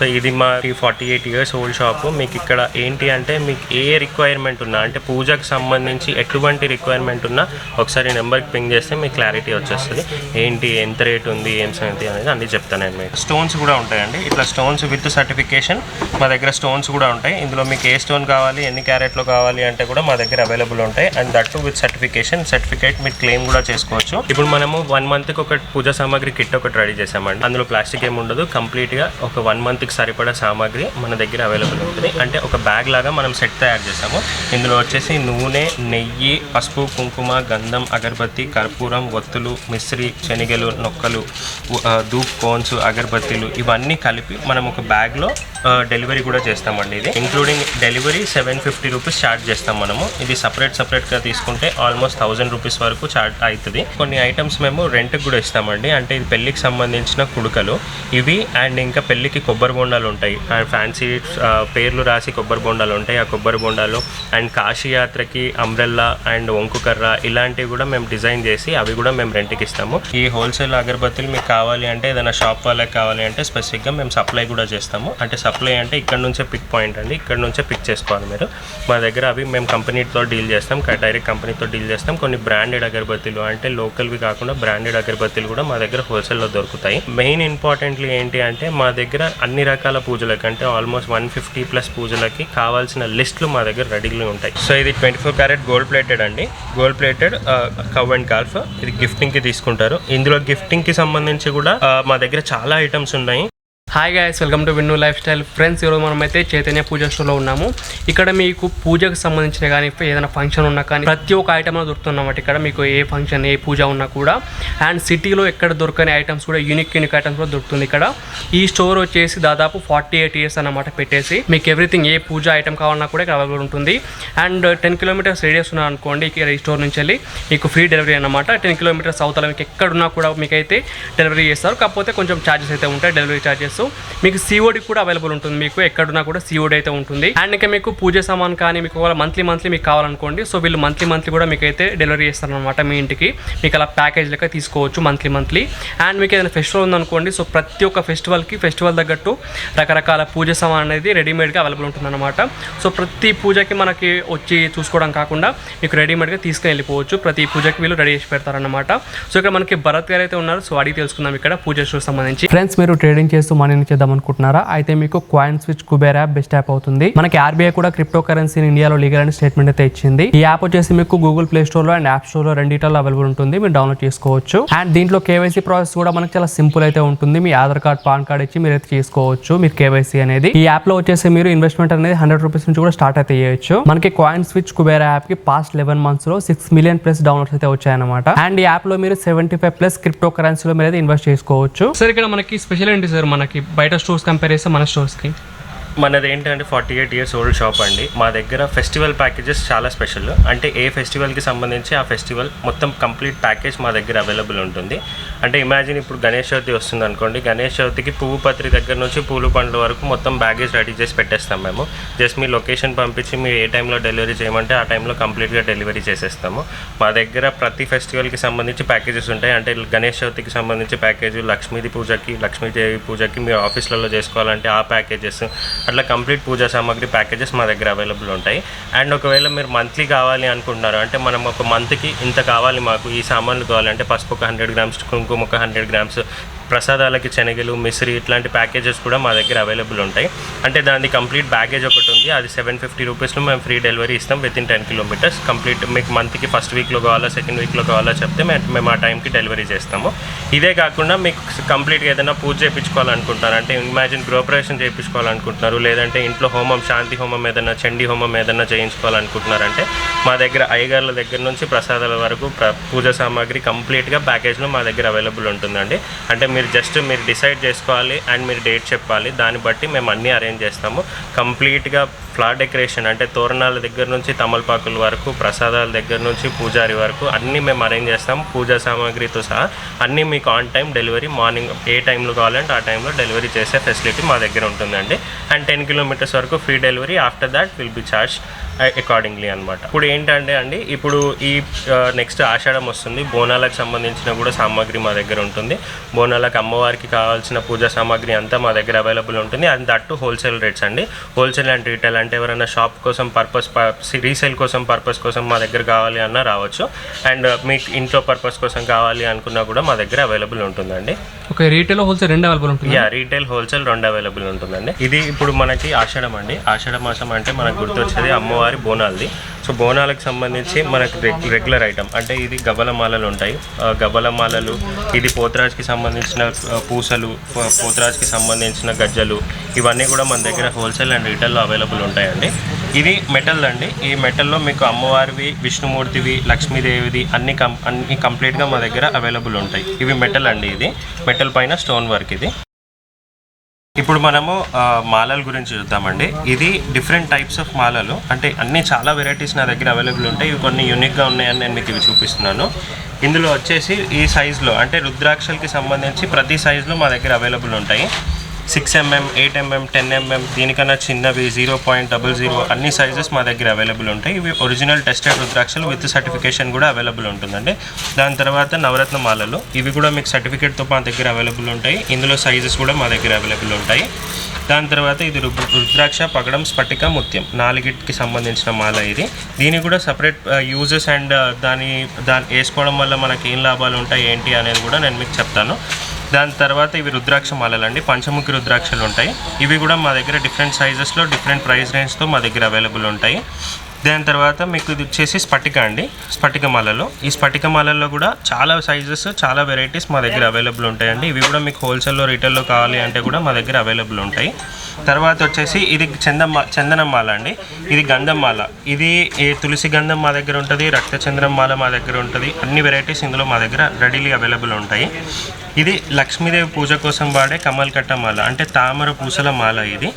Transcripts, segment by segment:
So ఇది మా 48 years old shop. మీకు ఇక్కడ ఏంటి అంటే మీకు ఏ రిక్వైర్మెంట్ ఉన్నా, అంటే పూజకు సంబంధించి ఎటువంటి రిక్వైర్మెంట్ ఉన్నా ఒకసారి నెంబర్కి పింగ్ చేస్తే మీకు క్లారిటీ వచ్చేస్తుంది. ఏంటి, ఎంత రేట్ ఉంది, ఏం సంగతి అనేది అన్నీ చెప్తాను నేను మీకు. స్టోన్స్ కూడా ఉంటాయండి, ఇట్లా స్టోన్స్ విత్ సర్టిఫికేషన్ మా దగ్గర స్టోన్స్ కూడా ఉంటాయి. ఇందులో మీకు ఏ స్టోన్ కావాలి, ఎన్ని క్యారెట్లో కావాలి అంటే కూడా మా దగ్గర అవైలబుల్ ఉంటాయి. అండ్ దట్ విత్ సర్టిఫికేట్ మీరు క్లెయిమ్ కూడా చేసుకోవచ్చు. ఇప్పుడు మనము 1 monthకి ఒక పూజా సామాగ్రి కిట్ ఒకటి రెడీ చేసామండి. అందులో ప్లాస్టిక్ ఏమి ఉండదు, కంప్లీట్గా ఒక 1 monthకి సరిపడా సామాగ్రి మన దగ్గర అవైలబుల్ ఉంటుంది. అంటే ఒక బ్యాగ్ లాగా మనం సెట్ తయారు చేసాము. ఇందులో వచ్చేసి నూనె, నెయ్యి, పసుపు, కుంకుమ, గంధం, అగరబత్తి, కర్పూరం, ఒత్తులు, మిశ్రి, శనగలు, నొక్కలు, ధూప్ కోన్స్, అగరబత్తీలు ఇవన్నీ కలిపి మనం ఒక బ్యాగ్లో డెలివరీ కూడా చేస్తామండి. ఇది ఇంక్లూడింగ్ డెలివరీ 750 రూపీస్ ఛార్జ్ చేస్తాం మనము. ఇది సపరేట్గా తీసుకుంటే ఆల్మోస్ట్ 1000 రూపీస్ వరకు ఛార్జ్ అవుతుంది. కొన్ని ఐటమ్స్ మేము రెంట్కి కూడా ఇస్తామండి. అంటే ఇది పెళ్ళికి సంబంధించిన కుడుకలు ఇవి, అండ్ ఇంకా పెళ్ళికి కొబ్బరి బొండాలు ఉంటాయి, అండ్ ఫ్యాన్సీ పేర్లు రాసి కొబ్బరి బొండాలు ఉంటాయి. ఆ కొబ్బరి బొండాలు అండ్ కాశీయాత్రకి అంబ్రెల్లా అండ్ వంకుకర్ర ఇలాంటివి కూడా మేము డిజైన్ చేసి అవి కూడా మేము రెంట్కి ఇస్తాము. ఈ హోల్సేల్ అగరబత్తులు మీకు కావాలి అంటే, ఏదైనా షాప్ వాళ్ళకి కావాలి అంటే స్పెసిఫిక్గా మేము సప్లై కూడా చేస్తాము. అంటే సప్లై అంటే ఇక్కడ నుంచే పిక్ పాయింట్ అండి, ఇక్కడ నుంచే పిక్ చేసుకోవాలి మీరు. మా దగ్గర అవి మేము కంపెనీతో డీల్ చేస్తాం, డైరెక్ట్ కంపెనీతో డీల్ చేస్తాం. కొన్ని బ్రాండెడ్ అగరబత్తులు అంటే లోకల్వి కాకుండా బ్రాండెడ్ అగరబత్తులు కూడా మా దగ్గర హోల్సేల్లో దొరుకుతాయి. మెయిన్ ఇంపార్టెంట్లీ ఏంటి అంటే మా దగ్గర అన్ని రకాల పూజలకి, అంటే ఆల్మోస్ట్ 150+ పూజలకి కావాల్సిన లిస్టులు మా దగ్గర రెడీగా ఉంటాయి. సో ఇది 24 క్యారెట్ గోల్డ్ ప్లేటెడ్ అండి, గోల్డ్ ప్లేటెడ్ కవ్ అండ్ కాల్ఫ్. ఇది గిఫ్టింగ్కి తీసుకుంటారు. ఇందులో గిఫ్టింగ్కి సంబంధించి కూడా మా దగ్గర చాలా ఐటమ్స్ ఉన్నాయి. Hi guys, welcome to Vinnu lifestyle. Friends, ఈరోజు మనమైతే చైతన్య పూజా స్టోర్లో ఉన్నాము. ఇక్కడ మీకు పూజకు సంబంధించిన కానీ ఏదైనా ఫంక్షన్ ఉన్నా కానీ ప్రతి ఒక్క ఐటమ్ దొరుకుతున్నమాట. ఇక్కడ మీకు ఏ ఫంక్షన్, ఏ పూజ ఉన్నా కూడా, అండ్ సిటీలో ఎక్కడ దొరకని ఐటమ్స్ కూడా యూనిక్ ఐటమ్స్ కూడా దొరుకుతుంది ఇక్కడ. ఈ స్టోర్ వచ్చేసి దాదాపు 48 years అన్నమాట పెట్టేసి. మీకు ఎవ్రీథింగ్, ఏ పూజ ఐటమ్ కావాలన్నా కూడా ఇక్కడ అవైలబుల్ ఉంటుంది. అండ్ 10 kilometers రేడియస్ ఉన్నా అనుకోండి, ఇక్కడ ఈ స్టోర్ నుంచి వెళ్ళి మీకు ఫ్రీ డెలివరీ అన్నమాట. 10 kilometers అవతల మీకు ఎక్కడున్నా కూడా మీకైతే డెలివరీ చేస్తారు. కాకపోతే కొంచెం ఛార్జెస్ అయితే ఉంటాయి, డెలివరీ ఛార్జెస్. మీకు సిఓడి కూడా అవైలబుల్ ఉంటుంది, మీకు ఎక్కడున్నా కూడా సిఓడి అయితే ఉంటుంది. అండ్ ఇంకా మీకు పూజ సామాన్ కానీ మీకు మంత్లీ మీకు కావాలనుకోండి, సో వీళ్ళు మంత్లీ కూడా మీకు అయితే డెలివరీ చేస్తారనమాట మీ ఇంటికి. మీకు అలా ప్యాకేజ్ లెక్క తీసుకోవచ్చు మంత్లీ. అండ్ మీకు ఏదైనా ఫెస్టివల్ ఉందనుకోండి, సో ప్రతి ఒక్క ఫెస్టివల్ తగ్గట్టు రకరకాల పూజ సామాన్ అనేది రెడీమేడ్గా అవైలబుల్ ఉంటుందన్నమాట. సో ప్రతి పూజకి మనకి వచ్చి చూసుకోవడం కాకుండా మీకు రెడీమేడ్గా తీసుకుని వెళ్ళిపోవచ్చు. ప్రతి పూజకి వీళ్ళు రెడీ చేసి పెడతారన్నమాట. సో ఇక్కడ మనకి భరత్ గారు అయితే ఉన్నారు, సో అడిగి తెలుసుకుందాం ఇక్కడ పూజ స్టోర్ సంబంధించి. ఫ్రెండ్స్, మీరు ట్రేడింగ్ చేస్తూ మనీని చేద్దాం అనుకుంటున్నారా? అయితే మీకు coin switch Kuber app best app అవుతుంది. మనకి ఆర్బీఐ కూడా క్రిప్టో కరెన్సీని ఇండియాలో లీగల్ అని స్టేట్మెంట్ అయితే ఇచ్చింది. ఈ యాప్ వచ్చేసి మీకు గూగుల్ ప్లే స్టోర్ లో అండ్ యాప్ స్టోర్ లో రెండిట్లో అవైలబుల్ ఉంటుంది, మీరు డౌన్లోడ్ చేసుకోవచ్చు. అండ్ దీంట్లో కేవైసీ ప్రాసెస్ కూడా మనకి చాలా సింపుల్ అయితే ఉంటుంది. మీ ఆధార్ కార్డ్, పాన్ కార్డ్ ఇచ్చి మీరు అయితే చేసుకోవచ్చు మీరు కేవైసీ అనేది. ఈ యాప్ లో వచ్చేసి మీరు ఇన్వెస్ట్మెంట్ అనేది 100 రూపీస్ నుంచి కూడా స్టార్ట్ అయితే చేయొచ్చు. మనకి కాయిన్ స్విచ్ కుబేర్ యాప్ కి పాస్ట్ 11 months లో 6 million+ డౌన్లోడ్స్ అయితే వచ్చాయన్నమాట. అండ్ ఈ యాప్ లో మీరు 75+ క్రిప్టో కరెన్సీలో మీరు అయితే ఇన్వెస్ట్ చేసుకోవచ్చు. సార్, ఇక్కడ మనకి స్పెషల్ ఏంటి సార్? మనకి బయట స్టోర్స్ కంపేర్ చేస్తే మన స్టోర్స్కి మనది ఏంటంటే 48 years ఓల్డ్ షాప్ అండి. మా దగ్గర ఫెస్టివల్ ప్యాకేజెస్ చాలా స్పెషల్. అంటే ఏ ఫెస్టివల్కి సంబంధించి ఆ ఫెస్టివల్ మొత్తం కంప్లీట్ ప్యాకేజ్ మా దగ్గర అవైలబుల్ ఉంటుంది. అంటే ఇమాజిన్ ఇప్పుడు గణేష్ చవితి వస్తుంది అనుకోండి, గణేష్ చవితికి పువ్వు పత్రి దగ్గర నుంచి పూలు పండ్ల వరకు మొత్తం బ్యాగేజ్ రెడీ చేసి పెట్టేస్తాం మేము. జస్ట్ మీ లొకేషన్ పంపించి మీరు ఏ టైంలో డెలివరీ చేయమంటే ఆ టైంలో కంప్లీట్గా డెలివరీ చేసేస్తాము. మా దగ్గర ప్రతి ఫెస్టివల్కి సంబంధించి ప్యాకేజెస్ ఉంటాయి. అంటే గణేష్ చవితికి సంబంధించి ప్యాకేజ్, లక్ష్మీదేవి పూజకి మీరు ఆఫీస్లలో చేసుకోవాలంటే ఆ ప్యాకేజెస్, అట్లా కంప్లీట్ పూజా సామాగ్రి ప్యాకేజెస్ మా దగ్గర అవైలబుల్ ఉంటాయి. అండ్ ఒకవేళ మీరు మంత్లీ కావాలి అనుకుంటున్నారు, అంటే మనం ఒక మంత్కి ఇంత కావాలి, మాకు ఈ సామాన్లు కావాలంటే పసుపు ఒక 100 grams, కుంకుమ ఒక 100 grams, ప్రసాదాలకి శనగలు, మిశ్రి ఇట్లాంటి ప్యాకేజెస్ కూడా మా దగ్గర అవైలబుల్ ఉంటాయి. అంటే దాని కంప్లీట్ బ్యాగేజ్ ఒకటి ఉంది, అది 750 రూపీస్లో మేము ఫ్రీ డెలివరీ ఇస్తాం వితిన్ 10 kilometers. కంప్లీట్ మీకు మంత్కి ఫస్ట్ వీక్లో కావాలా, సెకండ్ వీక్లో కావాలా చెప్తే మేము ఆ టైంకి డెలివరీ చేస్తాము. ఇదే కాకుండా మీకు కంప్లీట్గా ఏదైనా పూజ చేయించుకోవాలనుకుంటున్నారు, అంటే ఇమాజిన్ గృహప్రవేశం చేయించుకోవాలనుకుంటున్నారు, లేదంటే ఇంట్లో హోమం, శాంతి హోమం ఏదైనా, చండీ హోమం ఏదైనా చేయించుకోవాలనుకుంటున్నారంటే మా దగ్గర అయ్యగార్ల దగ్గర నుంచి ప్రసాదాల వరకు పూజా సామాగ్రి కంప్లీట్గా ప్యాకేజ్లో మా దగ్గర అవైలబుల్ ఉంటుందండి. అంటే మీరు డిసైడ్ చేసుకోవాలి అండ్ మీరు డేట్ చెప్పాలి, దాన్ని బట్టి మేము అన్నీ అరేంజ్ చేస్తాము. కంప్లీట్గా ఫ్లవర్ డెకరేషన్, అంటే తోరణాల దగ్గర నుంచి తమలపాకుల వరకు, ప్రసాదాల దగ్గర నుంచి పూజారి వరకు అన్నీ మేము అరేంజ్ చేస్తాం. పూజా సామాగ్రితో సహా అన్నీ మీకు ఆన్ టైం డెలివరీ, మార్నింగ్ ఏ టైంలో కావాలంటే ఆ టైంలో డెలివరీ చేసే ఫెసిలిటీ మా దగ్గర ఉంటుందండి. అండ్ 10 kilometers వరకు free delivery. After that will be charge accordingly అనమాట. ఇప్పుడు ఏంటంటే అండి, ఇప్పుడు ఈ నెక్స్ట్ ఆషాఢం వస్తుంది. బోనాలకు సంబంధించిన కూడా సామాగ్రి మా దగ్గర ఉంటుంది. బోనాలకు అమ్మవారికి కావాల్సిన పూజా సామాగ్రి అంతా మా దగ్గర అవైలబుల్ ఉంటుంది. అండ్ దట్టు హోల్సేల్ రేట్స్ అండి. హోల్సేల్ అండ్ రీటైల్ అంటే ఎవరైనా షాప్ కోసం రీసేల్ పర్పస్ కోసం మా దగ్గర కావాలి అన్నా రావచ్చు. అండ్ మీకు ఇంట్లో పర్పస్ కోసం కావాలి అనుకున్నా కూడా మా దగ్గర అవైలబుల్ ఉంటుందండి. ఓకే, రీటైల్ హోల్సేల్ రెండు అవైలబుల్ ఉంటుంది. రీటైల్ హోల్సేల్ రెండు అవైలబుల్ ఉంటుందండి. ఇది ఇప్పుడు మనకి ఆషాఢం అండి. ఆషాఢ మాసం అంటే మనకు గుర్తొచ్చేది అమ్మవారి బోనాలది. సో బోనాలకు సంబంధించి మనకి రెగ్యులర్ ఐటమ్ అంటే ఇది గబల మాలలు ఉంటాయి. గబల మాలలు, ఇది పోతరాజ్కి సంబంధించిన పూసలు, పోతరాజ్కి సంబంధించిన గజ్జలు, ఇవన్నీ కూడా మన దగ్గర హోల్సేల్ అండ్ రీటైల్లో అవైలబుల్ ఉంటాయండి. ఇది మెటల్ అండి. ఈ మెటల్లో మీకు అమ్మవారివి, విష్ణుమూర్తివి, లక్ష్మీదేవిది అన్ని కంప్లీట్గా మా దగ్గర అవైలబుల్ ఉంటాయి. ఇవి మెటల్ అండి. ఇది మెటల్ పైన స్టోన్ వర్క్. ఇది ఇప్పుడు మనము మాలల గురించి చూద్దామండి. ఇది డిఫరెంట్ టైప్స్ ఆఫ్ మాలలు, అంటే అన్ని చాలా వెరైటీస్ నా దగ్గర అవైలబుల్ ఉంటాయి. ఇవి కొన్ని యూనిక్గా ఉన్నాయని నేను మీకు ఇవి చూపిస్తున్నాను. ఇందులో వచ్చేసి ఈ సైజులో అంటే రుద్రాక్షలకి సంబంధించి ప్రతి సైజులో మా దగ్గర అవైలబుల్ ఉంటాయి. 6mm, 8mm, 10mm, దీనికన్నా చిన్నవి 0.00 అన్ని సైజెస్ మా దగ్గర అవైలబుల్ ఉంటాయి. ఇవి ఒరిజినల్ టెస్టెడ్ రుద్రాక్షలు విత్ సర్టిఫికేషన్ కూడా అవైలబుల్ ఉంటుందండి. దాని తర్వాత నవరత్న మాలలు, ఇవి కూడా మీకు సర్టిఫికేట్తో మా దగ్గర అవైలబుల్ ఉంటాయి. ఇందులో సైజెస్ కూడా మా దగ్గర అవైలబుల్ ఉంటాయి. దాని తర్వాత ఇది రుద్రాక్ష, పగడం, స్ఫటిక, ముత్యం 4కి సంబంధించిన మాల ఇది. దీనికి కూడా సపరేట్ యూజెస్ అండ్ దాన్ని వేసుకోవడం వల్ల మనకి ఏం లాభాలు ఉంటాయి ఏంటి అనేది కూడా నేను మీకు చెప్తాను. దాని తర్వాత ఇవి రుద్రాక్ష మాలలు అండి. పంచముఖి రుద్రాక్షలు ఉంటాయి. ఇవి కూడా మా దగ్గర డిఫరెంట్ సైజెస్లో డిఫరెంట్ ప్రైస్ రేంజ్తో మా దగ్గర అవైలబుల్ ఉంటాయి. దాని తర్వాత మీకు ఇది వచ్చేసి స్ఫటిక అండి. స్ఫటిక మాలలో, ఈ స్ఫటిక మాలల్లో కూడా చాలా సైజెస్, చాలా వెరైటీస్ మా దగ్గర అవైలబుల్ ఉంటాయండి. ఇవి కూడా మీకు హోల్సేల్లో, రీటైల్లో కావాలి అంటే కూడా మా దగ్గర అవైలబుల్ ఉంటాయి. తర్వాత వచ్చేసి ఇది చందనం మాల అండి. ఇది గంధం మాల. ఇది తులసి గంధం మా దగ్గర ఉంటుంది, రక్తచంద్రం మాల మా దగ్గర ఉంటుంది. అన్ని వెరైటీస్ ఇందులో మా దగ్గర రెడీలీ అవైలబుల్ ఉంటాయి. ఇది లక్ష్మీదేవి పూజ కోసం వాడే కమల్ కట్ట మాల, అంటే తామర పూసల మాల. ఇది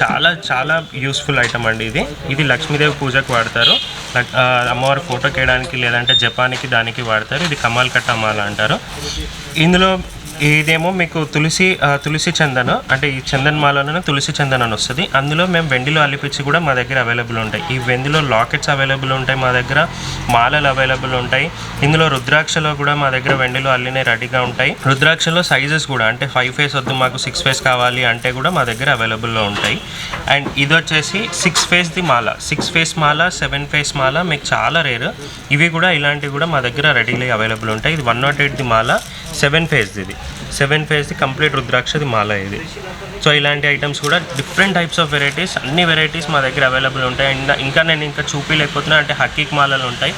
చాలా చాలా యూస్ఫుల్ ఐటమ్ అండి. ఇది లక్ష్మీదేవి పూజకు వాడతారు, అమ్మవారి ఫోటోకి వేయడానికి లేదంటే జపానికి దానికి వాడతారు. ఇది కమల్ కట్ట మాల అంటారు. ఇందులో ఇదేమో మీకు తులసి చందన, అంటే ఈ చందన్ మాలలోనే తులసి చందన్ అని వస్తుంది. అందులో మేము వెండిలో అల్లిపిచ్చి కూడా మా దగ్గర అవైలబుల్ ఉంటాయి. ఈ వెండిలో లాకెట్స్ అవైలబుల్ ఉంటాయి మా దగ్గర, మాలలు అవైలబుల్ ఉంటాయి. ఇందులో రుద్రాక్షలో కూడా మా దగ్గర వెండిలో అల్లినే రెడీగా ఉంటాయి. రుద్రాక్షలో సైజెస్ కూడా అంటే 5 ఫేస్ వద్దు మాకు 6 ఫేస్ కావాలి అంటే కూడా మా దగ్గర అవైలబుల్లో ఉంటాయి. అండ్ ఇది వచ్చేసి 6 ఫేస్ది మాల, 6 ఫేస్ మాల, 7 ఫేస్ మాల మీకు చాలా రేర్. ఇవి కూడా ఇలాంటివి కూడా మా దగ్గర రెడీగా అవైలబుల్ ఉంటాయి. ఇది 108ది మాల, 7 ఫేస్ది. ఇది 7 ఫేస్ది కంప్లీట్ రుద్రాక్షది మాల ఇది. సో ఇలాంటి ఐటమ్స్ కూడా డిఫరెంట్ టైప్స్ ఆఫ్ వెరైటీస్, అన్ని వెరైటీస్ మా దగ్గర అవైలబుల్ ఉంటాయి. అండ్ ఇంకా నేను చూపించలేకపోతున్నా అంటే హకీక్ మాలలు ఉంటాయి,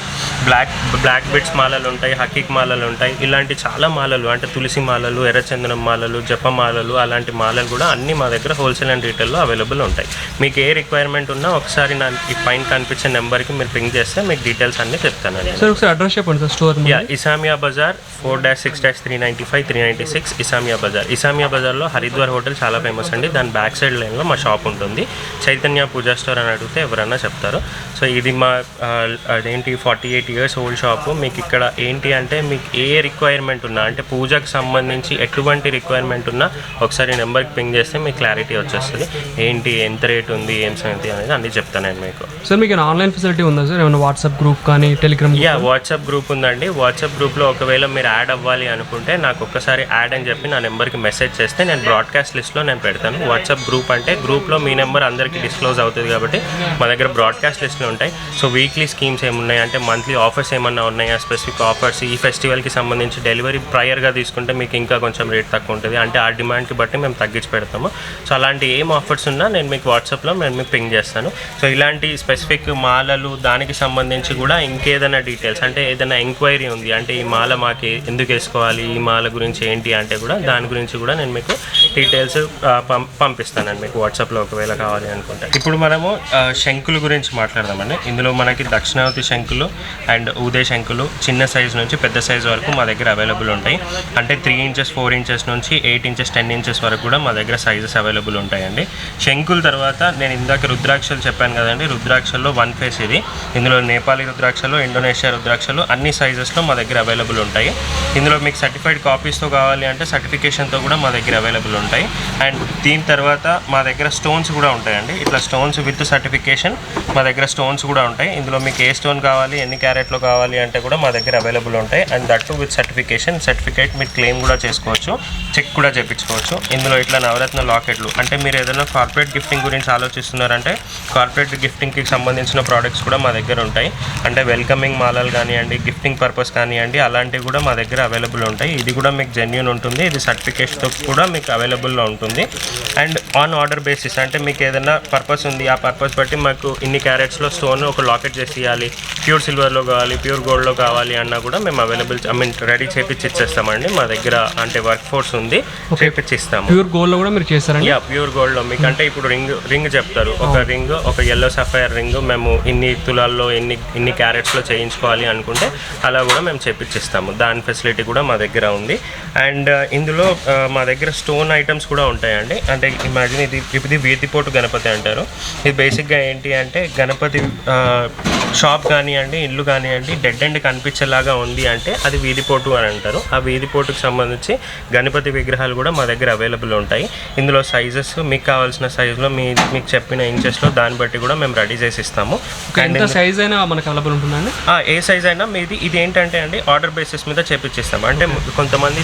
బ్లాక్ బిట్స్ మాలలు ఉంటాయి, హకీక్ మాలలు ఉంటాయి. ఇలాంటి చాలా మాలలు అంటే తులసి మాలలు, ఎర్రచందనం మాలలు, జప మాలలు, అలాంటి మాలలు కూడా అన్నీ మా దగ్గర హోల్సేల్ అండ్ రీటైల్లో అవైలబుల్ ఉంటాయి. మీకు ఏ రిక్వైర్మెంట్ ఉన్నా ఒకసారి ఈ పైన కనిపించే నెంబర్కి మీరు పింగ్ చేస్తే మీకు డీటెయిల్స్ అన్నీ చెప్తానండి. సార్ ఒకసారి అడ్రస్ చెప్పండి సార్. స్టోర్ ఇసామియా బజార్ 4-6-395 396 ఇసామియా బజార్. ఇసామియా బజార్లో హరిద్వార్ హోటల్ చాలా ఫేమస్ అండి. దాని బ్యాక్ సైడ్ లైన్లో మా షాప్ ఉంటుంది. చైతన్య పూజా స్టోర్ అని అడిగితే ఎవరన్నా చెప్తారు. సో ఇది మా అదేంటి 48 ఇయర్స్ ఓల్డ్ షాపు. మీకు ఇక్కడ ఏంటి అంటే మీకు ఏ రిక్వైర్మెంట్ ఉన్నా అంటే పూజకు సంబంధించి ఎటువంటి రిక్వైర్మెంట్ ఉన్నా ఒకసారి నెంబర్కి పింగ్ చేస్తే మీకు క్లారిటీ వచ్చేస్తుంది. ఏంటి, ఎంత రేట్ ఉంది, ఏం సంగతి అనేది అన్నీ చెప్తాను నేను మీకు. సార్ మీకు ఆన్లైన్ ఫెసిలిటీ ఉందా సార్? ఏమైనా వాట్సాప్ గ్రూప్ కానీ టెలిగ్రామ్? వాట్సాప్ గ్రూప్ ఉందండి. వాట్సాప్ గ్రూప్లో ఒకవేళ మీరు యాడ్ అవ్వాలి అనుకుంటే నాకు ఒక్కసారి యాడ్ అని చెప్పి నా నెంబర్కి మెసేజ్ చేస్తే నేను బ్రాడ్కాస్ట్ లిస్ట్లో నేను పెడతాను. వాట్సాప్ గ్రూప్ అంటే గ్రూప్లో మీ నెంబర్ అందరికీ డిస్క్లోజ్ అవుతుంది కాబట్టి మా దగ్గర బ్రాడ్కాస్ట్ లిస్ట్లో ఉంటాయి. సో వీక్లీ స్కీమ్స్ ఏమున్నాయి అంటే మంత్లీ ఆఫర్స్ ఏమన్నా ఉన్నాయా, స్పెసిఫిక్ ఆఫర్స్, ఈ ఫెస్టివల్కి సంబంధించి డెలివరీ ప్రయర్గా తీసుకుంటే మీకు ఇంకా కొంచెం రేట్ తక్కువ ఉంటుంది అంటే ఆ డిమాండ్కి బట్టి మేము తగ్గించి పెడతాము. సో అలాంటి ఏం ఆఫర్స్ ఉన్నా నేను మీకు వాట్సాప్లో నేను మీకు పింగ్ చేస్తాను. సో ఇలాంటి స్పెసిఫిక్ మాలలు దానికి సంబంధించి కూడా ఇంకేదైనా డీటెయిల్స్ అంటే ఏదైనా ఎంక్వైరీ ఉంది అంటే ఈ మాల మాకు ఎందుకు వేసుకోవాలి, ఈ మాల గురించి ఏంటి అంటే కూడా దాని గురించి కూడా నేను మీకు డీటెయిల్స్ పంపిస్తానండి మీకు వాట్సాప్లో ఒకవేళ కావాలి అనుకుంటే. ఇప్పుడు మనము శంకుల గురించి మాట్లాడదామండి. ఇందులో మనకి దక్షిణావతి శంకులు అండ్ ఊదే శంకులు చిన్న సైజు నుంచి పెద్ద సైజు వరకు మా దగ్గర అవైలబుల్ ఉంటాయి. అంటే 3 ఇంచెస్ 4 ఇంచెస్ నుంచి 8 ఇంచెస్ 10 ఇంచెస్ వరకు కూడా మా దగ్గర సైజెస్ అవైలబుల్ ఉంటాయండి. శంకుల తర్వాత నేను ఇందాక రుద్రాక్షలు చెప్పాను కదండి, రుద్రాక్షల్లో 1 ఫేస్ ఇది. ఇందులో నేపాలీ రుద్రాక్షలు, ఇండోనేషియా రుద్రాక్షలు అన్ని సైజెస్లో మా దగ్గర అవైలబుల్ ఉంటాయి. ఇందులో మీకు సర్టిఫైడ్ కాపీస్తో కావాలి అంటే సర్టిఫికేషన్తో కూడా మా దగ్గర అవైలబుల్ ఉంటాయి. అండ్ దీని తర్వాత మా దగ్గర స్టోన్స్ కూడా ఉంటాయండి. ఇట్లా స్టోన్స్ విత్ సర్టిఫికేషన్ మా దగ్గర స్టోన్స్ కూడా ఉంటాయి. ఇందులో మీకు ఏ స్టోన్ కావాలి, ఎన్ని క్యారెట్లో కావాలి అంటే కూడా మా దగ్గర అవైలబుల్ ఉంటాయి. And that to with certificate మీరు క్లెయిమ్ కూడా చేసుకోవచ్చు, చెక్ కూడా చేయించుకోవచ్చు. ఇందులో ఇట్లా నవరత్న లాకెట్లు అంటే మీరు ఏదైనా కార్పొరేట్ గిఫ్టింగ్ గురించి ఆలోచిస్తున్నారంటే కార్పొరేట్ గిఫ్టింగ్కి సంబంధించిన ప్రోడక్ట్స్ కూడా మా దగ్గర ఉంటాయి. అంటే వెల్కమింగ్ మాలలు కానివ్వండి, గిఫ్టింగ్ పర్పస్ కానివ్వండి, అలాంటివి కూడా మా దగ్గర అవైలబుల్ ఉంటాయి. ఇది కూడా మీకు జెన్యూన్ ఉంటుంది, ఇది సర్టిఫికేట్తో కూడా మీకు అవైలబుల్లో ఉంటుంది. అండ్ ఆన్ ఆర్డర్ బేసిస్ అంటే మీకు ఏదైనా పర్పస్ ఉంది, ఆ పర్పస్ బట్టి మాకు ఇన్ని క్యారెట్స్లో స్టోన్ ఒక లాకెట్ చేసి ఇవ్వాలి, ప్యూర్ సిల్వర్లో కావాలి, ప్యూర్ గోల్డ్లో కావాలి అన్నా కూడా మేము అవైలబుల్ రెడీ చేపించి ఇచ్చేస్తామండి. మా దగ్గర అంటే వర్క్ ఫోర్స్ ఉంది, చేపించి ఇస్తాము. ప్యూర్ గోల్డ్లో కూడా మీరు చేస్తారండి? యా, ప్యూర్ గోల్డ్లో మీకు అంటే ఇప్పుడు రింగ్ చెప్తారు, ఒక రింగ్, ఒక ఎల్లో సఫైర్ రింగ్ మేము ఇన్ని తులాల్లో ఇన్ని క్యారెట్స్లో చేయించుకోవాలి అనుకుంటే అలా కూడా మేము చేపించిస్తాము. దాని ఫెసిలిటీ కూడా మా దగ్గర ఉంది. అండ్ ఇందులో మా దగ్గర స్టోన్ ఐటమ్స్ కూడా ఉంటాయండి. అంటే ఇమాజిన్ ఇది వీధిపోటు గణపతి అంటారు. ఇది బేసిక్గా ఏంటి అంటే గణపతి షాప్ కానివ్వండి, ఇల్లు కానివ్వండి డెడ్ ఎండ్ కనిపించేలాగా ఉంది అంటే అది వీధిపోటు అని అంటారు. ఆ వీధిపోటుకు సంబంధించి గణపతి విగ్రహాలు కూడా మా దగ్గర అవైలబుల్ ఉంటాయి. ఇందులో సైజెస్ మీకు కావాల్సిన సైజులో మీకు చెప్పిన ఇంచెస్లో దాన్ని బట్టి కూడా మేము రెడీ చేసి ఇస్తాము. ఎంత సైజ్ అయినా మనకు అవైలబుల్ ఉంటుందండి? ఏ సైజ్ అయినా మీది. ఇది ఏంటంటే అండి ఆర్డర్ బేసిస్ మీద చేపించిస్తాము. అంటే కొంతమంది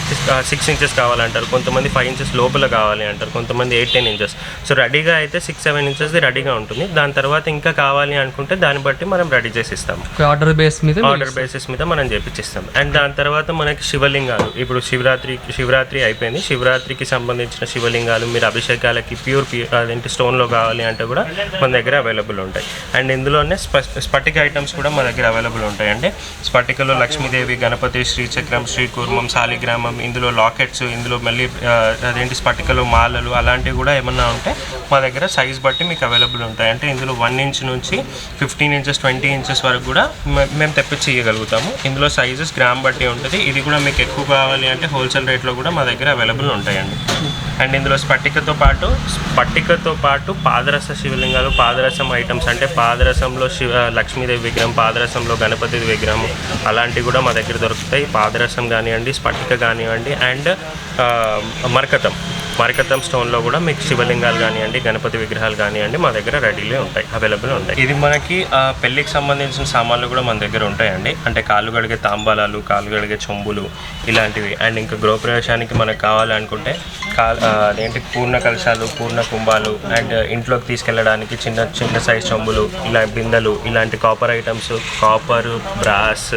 6 ఇంచెస్ కావాలంటారు, కొంతమంది 5 ఇంచెస్ లోపల కావాలి అంటారు, కొంతమంది 8-10 ఇంచెస్. సో రెడీగా అయితే 6-7 ఇంచెస్ది రెడీగా ఉంటుంది. దాని తర్వాత ఇంకా కావాలి అనుకుంటే దాన్ని బట్టి మనం రెడీ చేసి ఇస్తాము. ఆర్డర్ బేసిస్ మీద మనం చేపించిస్తాం. అండ్ దాని తర్వాత మనకి శివలింగాలు, ఇప్పుడు శివరాత్రి అయిపోయింది, శివరాత్రికి సంబంధించిన శివలింగాలు మీరు అభిషేకాలకి ప్యూర్ అదేంటి స్టోన్లో కావాలి అంటే కూడా మన దగ్గర అవైలబుల్ ఉంటాయి. అండ్ ఇందులోనే స్ఫటిక ఐటమ్స్ కూడా మన దగ్గర అవైలబుల్ ఉంటాయండి. స్ఫటికలో లక్ష్మీదేవి, గణపతి, శ్రీచక్రం, శ్రీకూర్మం, శాలిగ్రామం, ఇందులో లాకెట్స్, ఇందులో మళ్ళీ అదేంటి స్ఫటికలో మాలలు అలాంటివి కూడా ఏమన్నా ఉంటే మా దగ్గర సైజ్ బట్టి మీకు అవైలబుల్ ఉంటాయి. అంటే ఇందులో 1 ఇంచ్ నుంచి 15 ఇంచెస్ 20 ఇంచెస్ వరకు కూడా మేము తెప్పించి ఇవ్వగలుగుతాము. ఇందులో సైజెస్ గ్రామ్ బట్టి ఉంటుంది. ఇది కూడా మీకు ఎక్కువ కావాలి అంటే హోల్సేల్ రేట్లో కూడా మా దగ్గర అవైలబుల్ ఉంటాయండి. అండ్ ఇందులో స్ఫటికతో పాటు పాదరస శివలింగాలు, పాదరసం ఐటమ్స్ అంటే పాదరసంలో లక్ష్మీదేవి విగ్రహం, పాదరసంలో గణపతి విగ్రహం అలాంటివి కూడా మా దగ్గర దొరుకుతాయి. పాదరసం కానివ్వండి, స్ఫటిక కానివ్వండి, అండ్ మరకతం స్టోన్లో కూడా మీకు శివలింగాలు కానివ్వండి, గణపతి విగ్రహాలు కానివ్వండి మా దగ్గర రెడీలే ఉంటాయి, అవైలబుల్ ఉంటాయి. ఇది మనకి పెళ్ళికి సంబంధించిన సామాన్లు కూడా మన దగ్గర ఉంటాయండి. అంటే కాళ్ళు కడిగే తాంబాలాలు, కాళ్ళు కడిగే చెంబులు ఇలాంటివి. అండ్ ఇంకా గృహప్రవేశానికి మనకు కావాలనుకుంటే అదేంటి పూర్ణ కలశాలు, పూర్ణ కుంభాలు, అండ్ ఇంట్లోకి తీసుకెళ్ళడానికి చిన్న సైజ్ చెంబులు, ఇలా బిందెలు, ఇలాంటి కాపర్ ఐటమ్స్, కాపర్, బ్రాస్,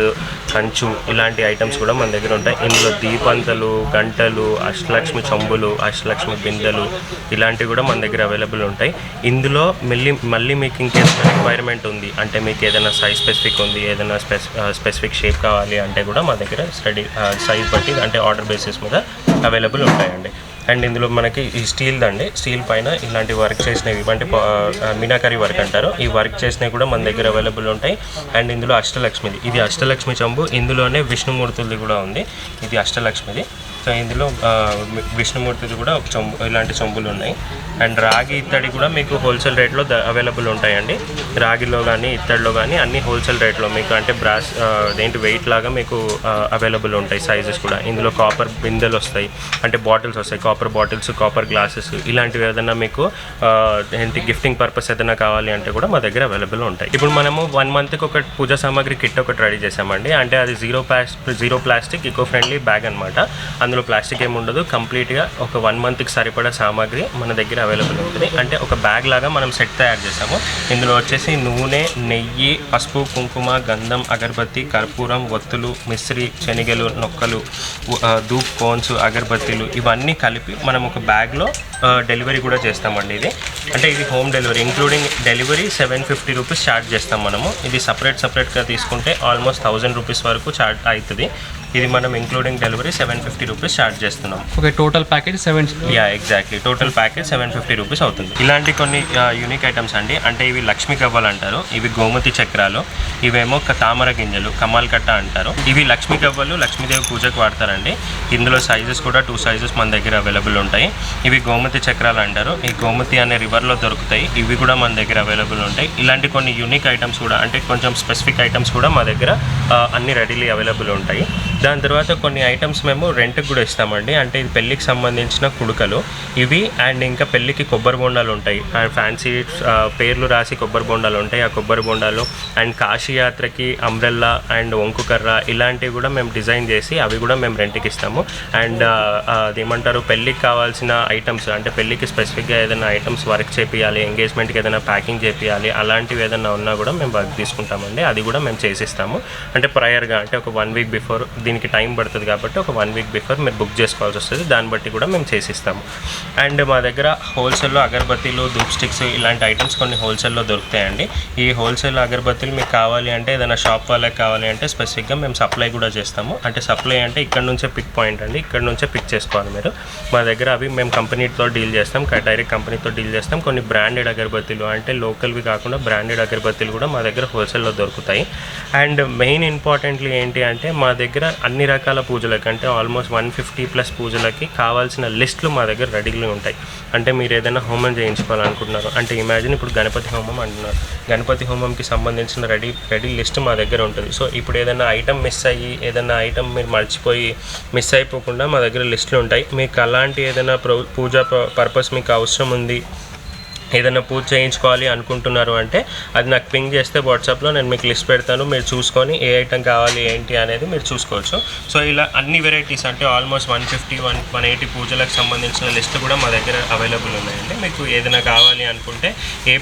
కంచు ఇలాంటి ఐటమ్స్ కూడా మన దగ్గర ఉంటాయి. ఇందులో దీపంతలు, గంటలు, అష్టలక్ష్మి చెంబులు, అష్టలక్ష్మి బిందెలు ఇలాంటివి కూడా మన దగ్గర అవైలబుల్ ఉంటాయి. ఇందులో మళ్ళీ మీకు ఇంకేదైనా రిక్వైర్మెంట్ ఉంది అంటే మీకు ఏదైనా సైజ్ స్పెసిఫిక్ ఉంది, ఏదైనా స్పెసిఫిక్ షేప్ కావాలి అంటే కూడా మా దగ్గర సైజ్ బట్టి అంటే ఆర్డర్ బేసిస్ మీద అవైలబుల్ ఉంటాయండి. అండ్ ఇందులో మనకి ఈ స్టీల్ పైన ఇలాంటి వర్క్ చేసినవి అంటే మీనాకరీ వర్క్ అంటారు, ఈ వర్క్ చేసినవి కూడా మన దగ్గర అవైలబుల్ ఉంటాయి. అండ్ ఇందులో ఇది అష్టలక్ష్మి చెంబు, ఇందులోనే విష్ణుమూర్తులది కూడా ఉంది, ఇది అష్టలక్ష్మిది. సో ఇందులో విష్ణుమూర్తిది కూడా ఒక ఇలాంటి చెంబులు ఉన్నాయి. అండ్ రాగి ఇత్తడి కూడా మీకు హోల్సేల్ రేట్లో అవైలబుల్ ఉంటాయండి. రాగిలో కానీ ఇత్తడిలో కానీ అన్ని హోల్సేల్ రేట్లో మీకు అంటే బ్రాస్ వెయిట్ లాగా మీకు అవైలబుల్ ఉంటాయి సైజెస్ కూడా. ఇందులో కాపర్ బిందెలు వస్తాయి, అంటే బాటిల్స్ వస్తాయి, కాపర్ బాటిల్స్, కాపర్ గ్లాసెస్ ఇలాంటివి ఏదైనా మీకు గిఫ్టింగ్ పర్పస్ ఏదైనా కావాలి అంటే కూడా మా దగ్గర అవైలబుల్ ఉంటాయి. ఇప్పుడు మనము 1 మంత్కి ఒక పూజా సామాగ్రి కిట్ ఒకటి రెడీ చేసామండి. అంటే అది zero plastic eco friendly bag అనమాట. అందులో ప్లాస్టిక్ ఏమి ఉండదు, కంప్లీట్గా ఒక 1 మంత్కి సరిపడా సామాగ్రి మన దగ్గర అవైలబుల్ ఉంటుంది. అంటే ఒక బ్యాగ్ లాగా మనం సెట్ తయారు చేసాము. ఇందులో వచ్చేసి నూనె, నెయ్యి, పసుపు, కుంకుమ, గంధం, అగరబత్తి, కర్పూరం, ఒత్తులు, మిశ్రి, శనగలు, నొక్కలు, ధూప్ కోన్స్, అగరబత్తీలు ఇవన్నీ కలిపి మనం ఒక బ్యాగ్లో డెలివరీ కూడా చేస్తామండి. ఇది home delivery including delivery 750 rupees charge చేస్తాం మనము. ఇది సపరేట్గా తీసుకుంటే ఆల్మోస్ట్ 1000 రూపీస్ వరకు ఛార్జ్ అవుతుంది. ఇది మనం ఇంక్లూడింగ్ డెలివరీ 750 రూపీస్ ఛార్జ్ చేస్తున్నాం. Okay, total package 7. Exactly, total package 750 rupees అవుతుంది. ఇలాంటి కొన్ని యూనిక్ ఐటమ్స్ అండి. అంటే ఇవి లక్ష్మీ కవ్వలు అంటారు, ఇవి గోమతి చక్రాలు, ఇవేమో తామర గింజలు, కమాల్ కట్ట అంటారు. ఇవి లక్ష్మీ కవ్వలు లక్ష్మీదేవి పూజకు వాడతారండి. ఇందులో సైజెస్ కూడా 2 సైజెస్ మన దగ్గర అవైలబుల్ ఉంటాయి. ఇవి గోమతి చక్రాలు అంటారు, ఈ గోమతి అనే రివర్లో దొరుకుతాయి, ఇవి కూడా మన దగ్గర అవైలబుల్ ఉంటాయి. ఇలాంటి కొన్ని యూనిక్ ఐటమ్స్ కూడా అంటే కొంచెం స్పెసిఫిక్ ఐటమ్స్ కూడా మా దగ్గర అన్ని రెడీలీ అవైలబుల్ ఉంటాయి. దాని తర్వాత కొన్ని ఐటమ్స్ మేము రెంట్కి కూడా ఇస్తామండి. అంటే ఇది పెళ్ళికి సంబంధించిన కుడుకలు ఇవి, అండ్ ఇంకా పెళ్ళికి కొబ్బరి బొండాలు ఉంటాయి, అండ్ ఫ్యాన్సీ పేర్లు రాసి కొబ్బరి బొండాలు ఉంటాయి. ఆ కొబ్బరి బొండాలు అండ్ కాశీ యాత్రకి అంబ్రెల్లా అండ్ వంకు కర్ర ఇలాంటివి కూడా మేము డిజైన్ చేసి అవి కూడా మేము రెంట్కి ఇస్తాము. అండ్ అదేమంటారు, పెళ్ళికి కావాల్సిన ఐటమ్స్ అంటే పెళ్ళికి స్పెసిఫిక్గా ఏదైనా ఐటమ్స్ వర్క్ చేపియాలి, ఎంగేజ్మెంట్కి ఏదైనా ప్యాకింగ్ చేపియాలి, అలాంటివి ఏదైనా ఉన్నా కూడా మేము వర్క్ తీసుకుంటామండి. అది కూడా మేము చేసిస్తాము. అంటే ప్రయర్గా అంటే ఒక 1 వీక్ బిఫోర్, దీనికి టైం పడుతుంది కాబట్టి ఒక 1 వీక్ బిఫోర్ మీరు బుక్ చేసుకోవాల్సి వస్తుంది. దాన్ని బట్టి కూడా మేము చేసిస్తాము. అండ్ మా దగ్గర హోల్సేల్లో అగరబత్తీలు, ధూప్ స్టిక్స్ ఇలాంటి ఐటమ్స్ కొన్ని హోల్సేల్లో దొరుకుతాయండి. ఈ హోల్సేల్ అగరబత్తీలు మీకు కావాలి అంటే ఏదైనా షాప్ వాళ్ళకి కావాలి అంటే స్పెసిఫిక్గా మేము సప్లై కూడా చేస్తాము. అంటే సప్లై అంటే ఇక్కడ నుంచే పిక్ పాయింట్ అండి, ఇక్కడ నుంచే పిక్ చేసుకోవాలి మీరు. మా దగ్గర అవి మేము కంపెనీతో డీల్ చేస్తాం, డైరెక్ట్ కంపెనీతో డీల్ చేస్తాం. కొన్ని బ్రాండెడ్ అగరబత్తీలు అంటే లోకల్వి కాకుండా బ్రాండెడ్ అగరబత్తీలు కూడా మా దగ్గర హోల్సేల్లో దొరుకుతాయి. అండ్ మెయిన్ ఇంపార్టెంట్లీ ఏంటి అంటే మా దగ్గర అన్ని రకాల పూజలకి అంటే ఆల్మోస్ట్ 150+ పూజలకి కావాల్సిన లిస్టులు మా దగ్గర రెడీగా ఉంటాయి. అంటే మీరు ఏదైనా హోమం చేయించుకోవాలనుకుంటున్నారు అంటే ఇమాజిన్ ఇప్పుడు గణపతి హోమం అంటున్నారు, గణపతి హోమంకి సంబంధించిన రెడీ లిస్ట్ మా దగ్గర ఉంటుంది. సో ఇప్పుడు ఏదైనా ఐటమ్ మిస్ అయ్యి ఏదైనా ఐటమ్ మీరు మర్చిపోయి మిస్ అయిపోకుండా మా దగ్గర లిస్టులు ఉంటాయి. మీకు అలాంటి ఏదైనా పూజా పర్పస్ మీకు అవసరం ఉంది, ఏదైనా పూజ చేయించుకోవాలి అనుకుంటున్నారు అంటే అది నాకు పింగ్ చేస్తే వాట్సాప్లో నేను మీకు లిస్ట్ పెడతాను. మీరు చూసుకొని ఏ ఐటమ్ కావాలి ఏంటి అనేది మీరు చూసుకోవచ్చు. సో ఇలా అన్ని వెరైటీస్ అంటే ఆల్మోస్ట్ 150-180 పూజలకు సంబంధించిన లిస్ట్ కూడా మా దగ్గర అవైలబుల్ ఉన్నాయండి. మీకు ఏదైనా కావాలి అనుకుంటే ఏ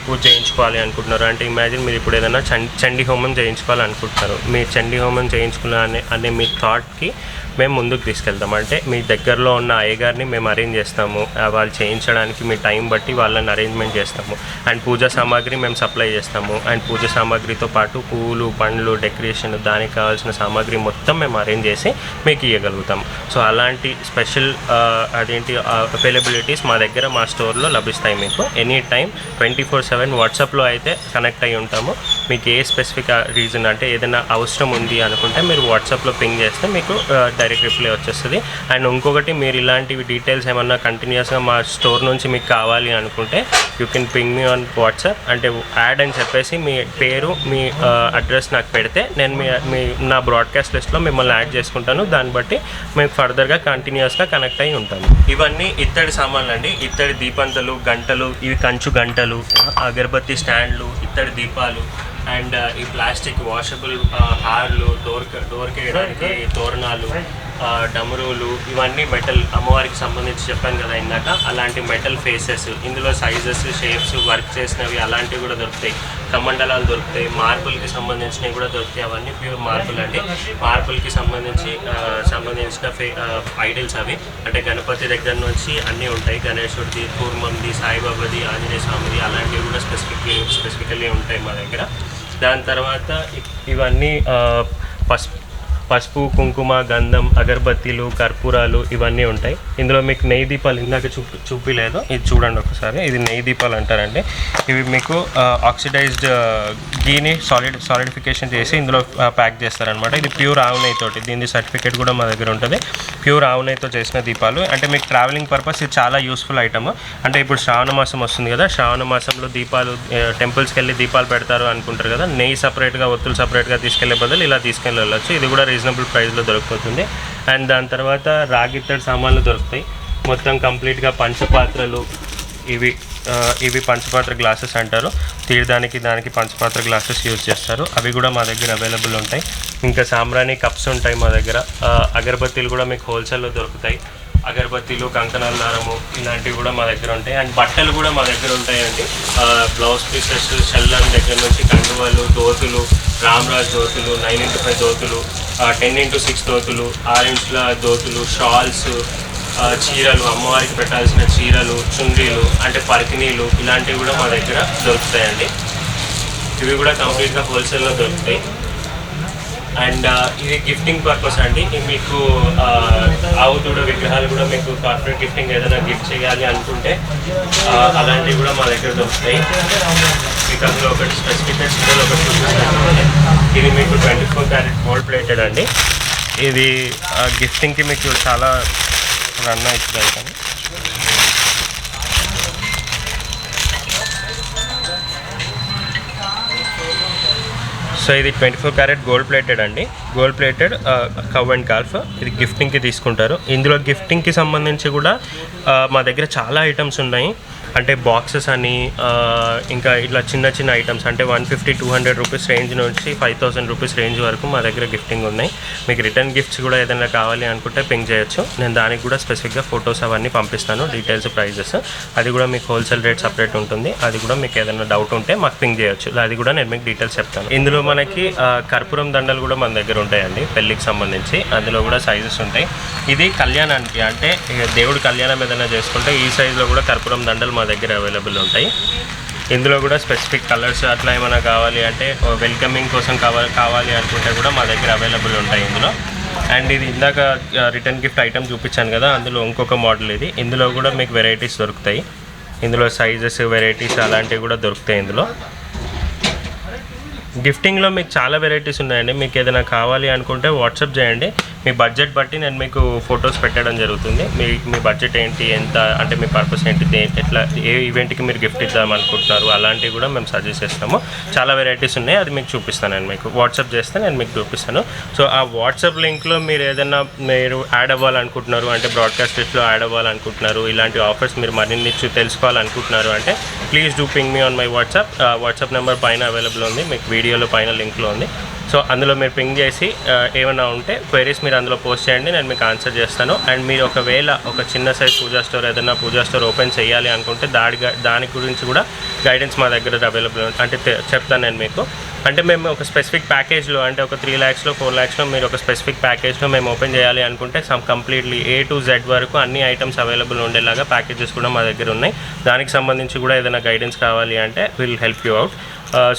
పూజ చేయించుకోవాలి అనుకుంటున్నారు అంటే ఇమాజిన్ మీరు ఇప్పుడు ఏదైనా చండీ హోమం చేయించుకోవాలనుకుంటున్నారు, మీ చండీ హోమం చేయించుకోవాలనే అనే మీ థాట్కి మేము ముందుకు తీసుకెళ్తాం. అంటే మీ దగ్గరలో ఉన్న అయ్యగారిని మేము అరేంజ్ చేస్తాము, వాళ్ళు చేయించడానికి మీ టైం బట్టి వాళ్ళని అరేంజ్మెంట్ చేస్తాము. అండ్ పూజా సామాగ్రి మేము సప్లై చేస్తాము. అండ్ పూజా సామాగ్రితో పాటు పూలు, పండ్లు, డెకరేషన్, దానికి కావాల్సిన సామాగ్రి మొత్తం మేము అరేంజ్ చేసి మీకు ఇవ్వగలుగుతాం. సో అలాంటి స్పెషల్ అవైలబిలిటీస్ మా దగ్గర మా స్టోర్లో లభిస్తాయి. మీకు ఎనీ టైం 24/7 వాట్సాప్లో అయితే కనెక్ట్ అయ్యి ఉంటాము. మీకు ఏ స్పెసిఫిక్ రీజన్ అంటే ఏదైనా అవసరం ఉంది అనుకుంటే మీరు వాట్సాప్లో పింగ్ చేస్తే మీకు డైరెక్ట్ రిప్లై వచ్చేస్తుంది. అండ్ ఇంకొకటి మీరు ఇలాంటివి డీటెయిల్స్ ఏమన్నా కంటిన్యూస్గా మా స్టోర్ నుంచి మీకు కావాలి అనుకుంటే you can ping me on WhatsApp. అంటే యాడ్ అని చెప్పేసి మీ పేరు, మీ అడ్రస్ నాకు పెడితే నేను మీ నా బ్రాడ్కాస్ట్ లిస్ట్లో మిమ్మల్ని యాడ్ చేసుకుంటాను. దాన్ని బట్టి మేము ఫర్దర్గా కంటిన్యూస్గా కనెక్ట్ అయ్యి ఉంటాము. ఇవన్నీ ఇత్తడి సామాన్లు అండి. ఇత్తడి దీపంతలు, గంటలు, ఇవి కంచు గంటలు, అగరబత్తి స్టాండ్లు, ఇత్తడి దీపాలు, అండ్ ఈ ప్లాస్టిక్ వాషబుల్ హార్లు, డోర్కి వేయడానికి తోరణాలు, డమరులు, ఇవన్నీ మెటల్ అమ్మవారికి సంబంధించి చెప్పాను కదా ఇందాక, అలాంటి మెటల్ ఫేసెస్, ఇందులో సైజెస్, షేప్స్, వర్క్ చేసినవి అలాంటివి కూడా దొరుకుతాయి. కమండలాలు దొరుకుతాయి, మార్బుల్కి సంబంధించినవి కూడా దొరుకుతాయి. అవన్నీ ప్యూర్ మార్బుల్ అండి. మార్బుల్కి సంబంధించిన ఐడల్స్ అవి అంటే గణపతి దగ్గర నుంచి అన్నీ ఉంటాయి. గణేశుడిది, కూర్మంది, సాయిబాబాది, ఆంజనేయ స్వామిది అలాంటివి కూడా స్పెసిఫికల్లీ ఉంటాయి మా దగ్గర. దాని తర్వాత ఇవన్నీ పసుపు, కుంకుమ, గంధం, అగరబత్తీలు, కర్పూరాలు ఇవన్నీ ఉంటాయి. ఇందులో మీకు నెయ్యి దీపాలు ఇందాక చూపిలేదు, ఇది చూడండి ఒకసారి. ఇది నెయ్యి దీపాలు అంటారండి. ఇవి మీకు ఆక్సిడైజ్డ్ గీని సాలిడిఫికేషన్ చేసి ఇందులో ప్యాక్ చేస్తారనమాట. ఇది ప్యూర్ ఆవు నెయ్యితోటి, దీని సర్టిఫికేట్ కూడా మా దగ్గర ఉంటుంది. ప్యూర్ ఆవు నెయ్యితో చేసిన దీపాలు. అంటే మీకు ట్రావెలింగ్ పర్పస్ ఇది చాలా యూస్ఫుల్ ఐటమ్. అంటే ఇప్పుడు శ్రావణ మాసం వస్తుంది కదా, శ్రావణ మాసంలో దీపాలు టెంపుల్స్కి వెళ్ళి దీపాలు పెడతారు అనుకుంటారు కదా, నెయ్యి సపరేట్గా, ఒత్తులు సపరేట్గా తీసుకెళ్లే బదులు ఇలా తీసుకెళ్ళి వెళ్ళచ్చు. ఇది కూడా రీజనబుల్ ప్రైస్లో దొరుకుతుంది. అండ్ దాని తర్వాత రాగిత్తడి సామాన్లు దొరుకుతాయి. మొత్తం కంప్లీట్గా పంచపాత్రలు, ఇవి పంచపాత్ర గ్లాసెస్ అంటారు. తీయడానికి దానికి పంచపాత్ర గ్లాసెస్ యూజ్ చేస్తారు. అవి కూడా మా దగ్గర అవైలబుల్ ఉంటాయి. ఇంకా సాంబ్రాణి కప్స్ ఉంటాయి మా దగ్గర. అగరబత్తీలు కూడా మీకు హోల్సేల్లో దొరుకుతాయి. అగరబత్తీలు, కంకణాల దారము ఇలాంటివి కూడా మా దగ్గర ఉంటాయి. అండ్ బట్టలు కూడా మా దగ్గర ఉంటాయండి. బ్లౌజ్ పీసెస్, షెల్లన్ దగ్గర నుంచి కండువలు, దోతులు, రామ్రాజ్ దోతులు, 9x5 దోతులు, 10x6 దోతులు, 6 ఇంచుల దోతులు, షాల్స్, చీరలు, అమ్మవారికి పెట్టాల్సిన చీరలు, చుండ్రీలు అంటే పరికినీలు ఇలాంటివి కూడా మా దగ్గర దొరుకుతాయండి. ఇవి కూడా కంప్లీట్గా హోల్సేల్లో దొరుకుతాయి. అండ్ ఇది గిఫ్టింగ్ పర్పస్ అండి. మీకు ఆవు దూడ విగ్రహాలు కూడా మీకు కార్పొరేట్ గిఫ్టింగ్ ఏదైనా గిఫ్ట్ చేయాలి అనుకుంటే అలాంటివి కూడా మా దగ్గర దొరుకుతాయి. మీకు అందులో ఒకటి స్పెసిఫిక్గా చిన్నలో ఒకటి చూపిస్తాను. ఇది మీకు 24 క్యారెట్ గోల్డ్ ప్లేటెడ్ అండి. ఇది గిఫ్టింగ్కి మీకు చాలా రన్ అవుతుంది ఐటమ్. సో ఇది 24 క్యారెట్ గోల్డ్ ప్లేటెడ్ అండి. Gold plated కవ్ and calf. ఇది గిఫ్టింగ్కి తీసుకుంటారు. ఇందులో గిఫ్టింగ్కి సంబంధించి కూడా మా దగ్గర చాలా ఐటమ్స్ ఉన్నాయి. అంటే బాక్సెస్ అని ఇంకా ఇట్లా చిన్న చిన్న ఐటమ్స్ అంటే 150-200 రూపీస్ రేంజ్ నుంచి 5000 రూపీస్ రేంజ్ వరకు మా దగ్గర గిఫ్టింగ్ ఉన్నాయి. మీకు రిటర్న్ గిఫ్ట్స్ కూడా ఏదైనా కావాలి అనుకుంటే పింక్ చేయొచ్చు. నేను దానికి కూడా స్పెసిఫిక్గా ఫొటోస్ అవన్నీ పంపిస్తాను, డీటెయిల్స్, ప్రైజెస్. అది కూడా మీకు హోల్సేల్ రేట్ సపరేట్ ఉంటుంది. అది కూడా మీకు ఏదైనా డౌట్ ఉంటే మాకు పింక్ చేయొచ్చు. అది కూడా నేను మీకు డీటెయిల్స్ చెప్తాను. ఇందులో మనకి కర్పూరం దండలు కూడా మన దగ్గర ఉంటాయండి పెళ్ళికి సంబంధించి. అందులో కూడా సైజెస్ ఉంటాయి. ఇది కళ్యాణానికి అంటే దేవుడి కళ్యాణం ఏదైనా చేసుకుంటే ఈ సైజులో కూడా కర్పూరం దండలు మా దగ్గర అవైలబుల్ ఉంటాయి. ఇందులో కూడా స్పెసిఫిక్ కలర్స్ అట్లా ఏమైనా కావాలి అంటే వెల్కమింగ్ కోసం కావాలి అనుకుంటే కూడా మా దగ్గర అవైలబుల్ ఉంటాయి ఇందులో. అండ్ ఇది ఇందాక రిటర్న్ గిఫ్ట్ ఐటమ్ చూపించాను కదా, అందులో ఇంకొక మోడల్ ఇది. ఇందులో కూడా మీకు వెరైటీస్ దొరుకుతాయి. ఇందులో సైజెస్, వెరైటీస్ అలాంటివి కూడా దొరుకుతాయి ఇందులో. గిఫ్టింగ్లో మీకు చాలా వెరైటీస్ ఉన్నాయండి. మీకు ఏదైనా కావాలి అనుకుంటే వాట్సాప్ చేయండి. మీ బడ్జెట్ బట్టి నేను మీకు ఫొటోస్ పెట్టడం జరుగుతుంది. మీ బడ్జెట్ ఏంటి, ఎంత అంటే మీ పర్పస్ ఏంటి, ఎట్లా ఏ ఈవెంట్కి మీరు గిఫ్ట్ ఇద్దాం అనుకుంటున్నారు అలాంటివి కూడా మేము సజెస్ట్ చేస్తాము. చాలా వెరైటీస్ ఉన్నాయి, అది మీకు చూపిస్తాను. నేను మీకు వాట్సాప్ చేస్తే నేను మీకు చూపిస్తాను. సో ఆ వాట్సాప్ లింక్లో మీరు ఏదైనా మీరు యాడ్ అవ్వాలనుకుంటున్నారు అంటే బ్రాడ్కాస్ట్ లిస్ట్లో యాడ్ అవ్వాలనుకుంటున్నారు, ఇలాంటి ఆఫర్స్ మీరు మరిన్ని తెలుసుకోవాలనుకుంటున్నారు అంటే please do ping me on my WhatsApp number పైన అవైలబుల్ ఉంది, మీకు వీడియోలో పైన లింక్లో ఉంది. సో అందులో మీరు పింగ్ చేసి ఏమైనా ఉంటే క్వైరీస్ మీరు అందులో పోస్ట్ చేయండి, నేను మీకు ఆన్సర్ చేస్తాను. అండ్ మీరు ఒకవేళ ఒక చిన్న సైజ్ పూజా స్టోర్ ఏదైనా పూజా స్టోర్ ఓపెన్ చేయాలి అనుకుంటే దాని గురించి కూడా గైడెన్స్ మా దగ్గర అవైలబుల్ అంటే చెప్తాను నేను మీకు. అంటే మేము ఒక స్పెసిఫిక్ ప్యాకేజ్లో అంటే ఒక 3 lakhsలో 4 lakhsలో మీరు ఒక స్పెసిఫిక్ ప్యాకేజ్లో మేము ఓపెన్ చేయాలి అనుకుంటే కంప్లీట్లీ A to Z వరకు అన్ని ఐటమ్స్ అవైలబుల్ ఉండేలాగా ప్యాకేజెస్ కూడా మా దగ్గర ఉన్నాయి. దానికి సంబంధించి కూడా ఏదైనా గైడెన్స్ కావాలి అంటే will help you out.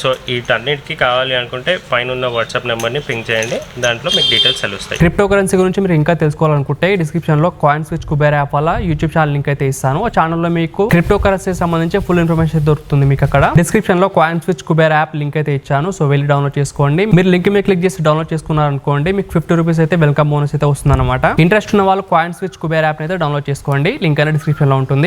So వీటన్నిటికీ కావాలి అనుకుంటే పైన ఉన్న వాట్సాప్ నెంబర్ని పింక్ చేయండి, దాంట్లో మీకు డీటెయిల్స్ తెలుస్తాయి. క్రిప్టో కరెన్సీ గురించి మీరు ఇంకా తెలుసుకోవాలనుకుంటే డిస్క్రిప్షన్లో కాయిన్స్ విత్ కుబేర్ యాప్ వల్ల యూట్యూబ్ ఛానల్ లింక్ అయితే ఇస్తాను. ఆ ఛానల్లో మీకు క్రిప్టో కరెన్సీ సంబంధించి ఫుల్ ఇన్ఫర్మేషన్ దొరుకుతుంది. మీకు అక్కడ డిస్క్రిప్షన్లో coins with Kuber app link అయితే ఇచ్చాను. సో వెళ్ళి డౌన్లోడ్ చేసుకోండి. మీరు లింక్ మీద క్లిక్ చేసి డౌన్లోడ్ చేసుకున్నారనుకోండి మీకు 50 రూపీస్ అయితే వెల్కమ్ బోనస్ అయితే వస్తుంది అనమాట. ఇంట్రెస్ట్ ఉన్న వాళ్ళు కాయిన్స్ విత్ కుబేర్ యాప్ అయితే డౌన్లోడ్ చేసుకోండి. లింక్ అనేది డిస్క్రిప్షన్లో ఉంటుంది.